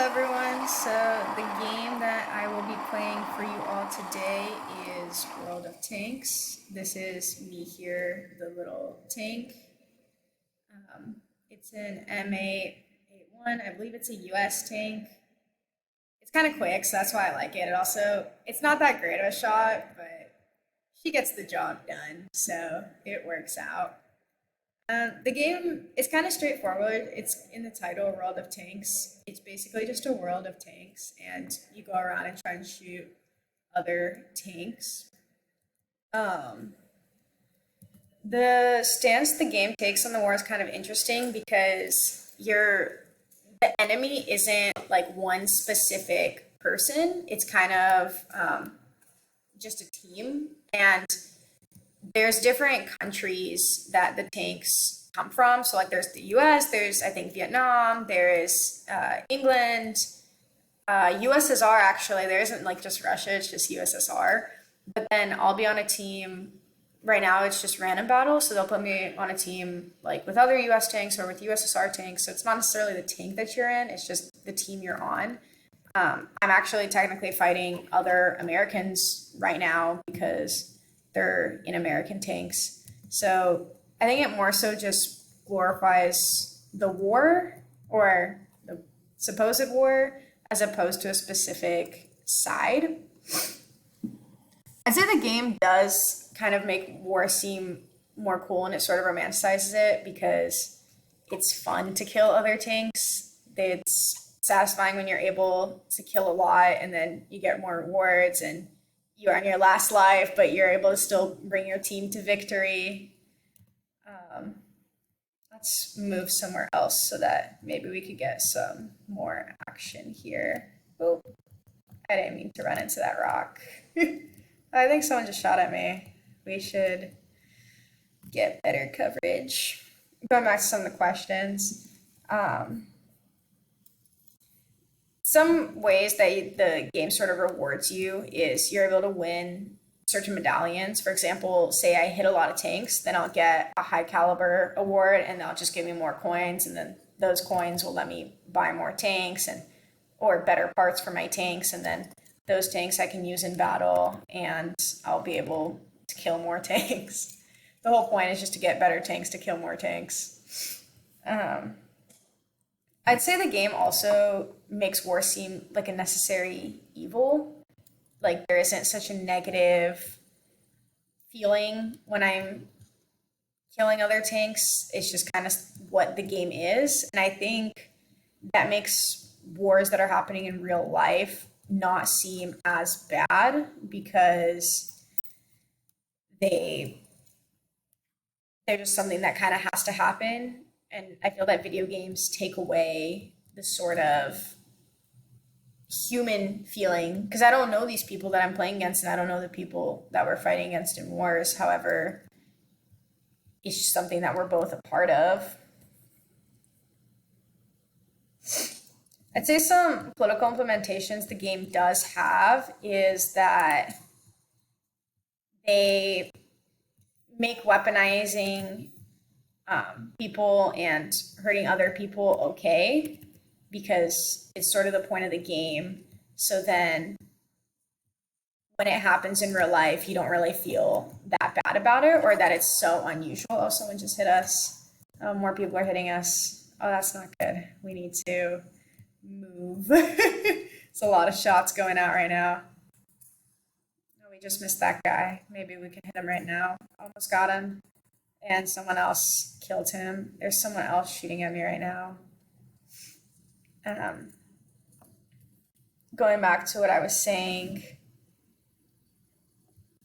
everyone. So the game that I will be playing for you all today is World of Tanks. This is me here, the little tank. It's an MA81. I believe it's a US tank. It's kind of quick, so that's why I like it. It's not that great of a shot, but she gets the job done, so it works out. The game is kind of straightforward. It's in the title, World of Tanks. It's basically just a world of tanks, and you go around and try and shoot other tanks. Um, the stance the game takes on the war is kind of interesting because the enemy isn't like one specific person. It's kind of just a team, and there's different countries that the tanks come from. So like there's the US, there's I think Vietnam, there is England, USSR actually. There isn't like just Russia, it's just USSR. But then I'll be on a team right now, it's just random battle. So they'll put me on a team like with other US tanks or with USSR tanks. So it's not necessarily the tank that you're in, it's just the team you're on. I'm actually technically fighting other Americans right now because they're in American tanks. So I think it more so just glorifies the war or the supposed war as opposed to a specific side. I'd say the game does kind of make war seem more cool and it sort of romanticizes it because it's fun to kill other tanks. It's satisfying when you're able to kill a lot and then you get more rewards and you're on your last life, but you're able to still bring your team to victory. Um, let's move somewhere else so that maybe we could get some more action here. Oh, I didn't mean to run into that rock. I think someone just shot at me. We should get better coverage. Going back to some of the questions. Some ways that the game sort of rewards you is you're able to win certain medallions. For example, say I hit a lot of tanks, then I'll get a high caliber award and they'll just give me more coins and then those coins will let me buy more tanks and or better parts for my tanks and then those tanks I can use in battle and I'll be able to kill more tanks. The whole point is just to get better tanks to kill more tanks. I'd say the game also makes war seem like a necessary evil. Like there isn't such a negative feeling when I'm killing other tanks. It's just kind of what the game is. And I think that makes wars that are happening in real life not seem as bad because they they're just something that kind of has to happen. And I feel that video games take away the sort of human feeling because I don't know these people that I'm playing against and I don't know the people that we're fighting against in wars. However, it's just something that we're both a part of. I'd say some political implementations the game does have is that they make weaponizing people and hurting other people okay because it's sort of the point of the game. So then when it happens in real life, you don't really feel that bad about it or that it's so unusual. Oh, someone just hit us. Oh, more people are hitting us. Oh, that's not good. We need to move. It's a lot of shots going out right now. Oh, we just missed that guy. Maybe we can hit him right now. Almost got him. And someone else killed him. There's someone else shooting at me right now. Um, Going back to what I was saying,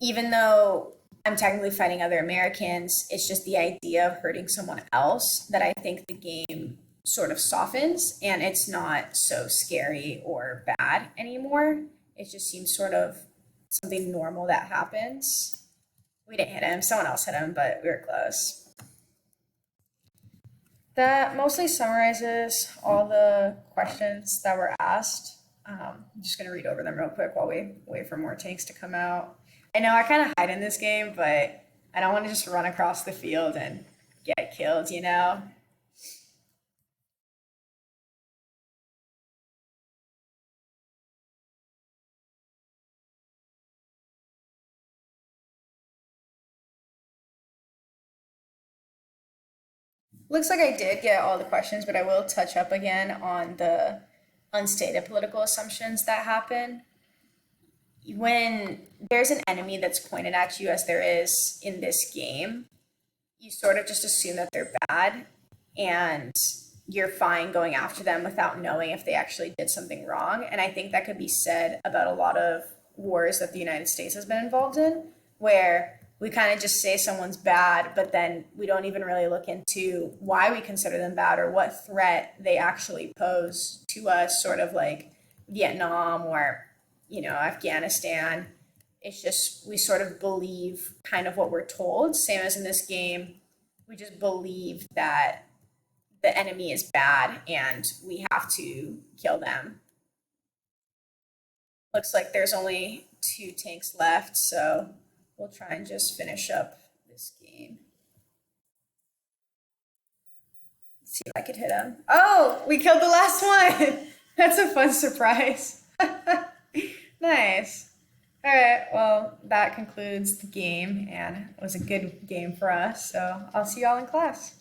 even though I'm technically fighting other Americans, it's just the idea of hurting someone else that I think the game sort of softens and it's not so scary or bad anymore. It just seems sort of something normal that happens. We didn't hit him, someone else hit him, but we were close. That mostly summarizes all the questions that were asked. I'm just going to read over them real quick while we wait for more tanks to come out. I know I kind of hide in this game, but I don't want to just run across the field and get killed, you know? Looks like I did get all the questions, but I will touch up again on the unstated political assumptions that happen. When there's an enemy that's pointed at you, as there is in this game, you sort of just assume that they're bad and you're fine going after them without knowing if they actually did something wrong. And I think that could be said about a lot of wars that the United States has been involved in, where we kind of just say someone's bad, but then we don't even really look into why we consider them bad or what threat they actually pose to us, sort of like Vietnam or, Afghanistan. It's just we sort of believe kind of what we're told, same as in this game. We just believe that the enemy is bad and we have to kill them. Looks like there's only 2 tanks left, so we'll try and just finish up this game. Let's see if I could hit him. Oh, we killed the last one. That's a fun surprise. Nice. All right, well, that concludes the game, and it was a good game for us. So I'll see you all in class.